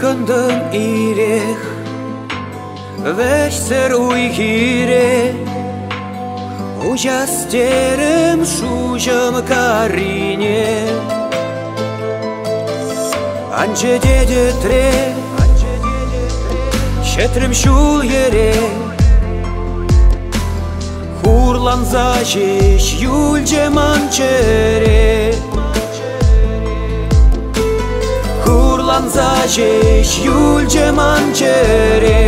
Këndën ireh, veç se rujhire, u gjastjerëm shuqëm karinje. Anë që djedje tre, qetrëm shuljere, hurlan zaqish jull gjeman qere. Hurlan zaqish jull gjeman qere.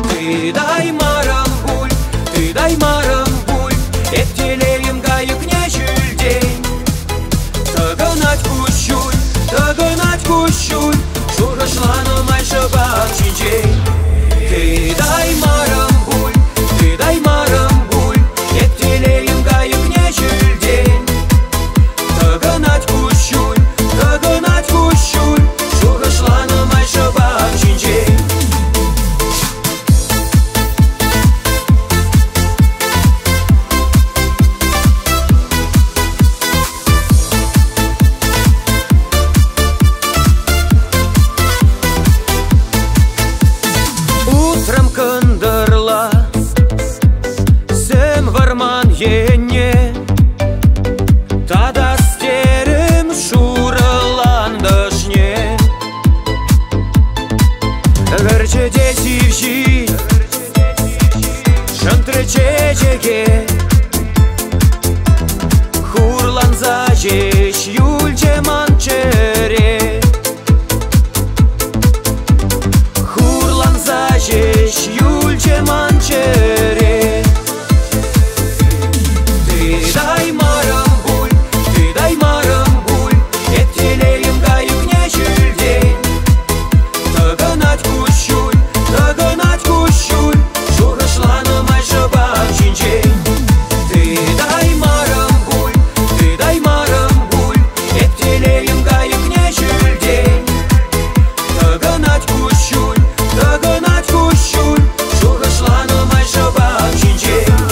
Ty daj marëm bull, ty daj marëm bull, e t'jelejëm nga jëk një qyllden. Të gënat kushull, të gënat kushull, shurë shlanë maj shëbat qinqen. Ty daj marëm bull, ty daj marëm bull, e t'jelejëm nga jëk një qyllden. Të gënat kushull, të gënat kushull, shurë shlanë maj shëbat qinqen. Utrëm këndërla, se më vërman jenje, ta da stjerëm shurëlla ndëshnje. Vërqe djeci vqi, shëntre qeqeke, hurlan zaqish jull gjeman qere. Hurlan zaqish jull gjeman qere. Ty daj marëm bull, ty daj marëm bull, e t'jelejëm nga jëk një qyllden. Të gënat kushull, të gënat kushull, shurë shlanë maj shëbat qinqen. Ty daj marëm bull, ty daj marëm bull, e t'jelejëm nga jëk një qyllden. Të gënat kushull, të gënat kushull, shurë shlanë maj shëbat qinqen.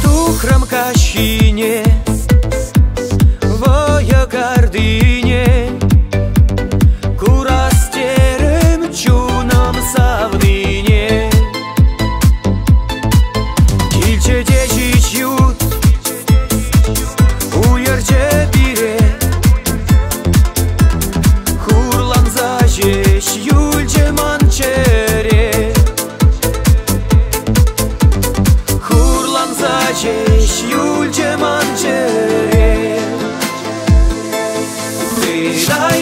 Tukhrëm ka shinje, vojë gardinje, kur astjerëm qunëm savdinje. Kil që djeqit jut, ujër që bire, hurlan zaqish jull gjeman qere. Hurlan zaqish jull gjeman qere. Ty daj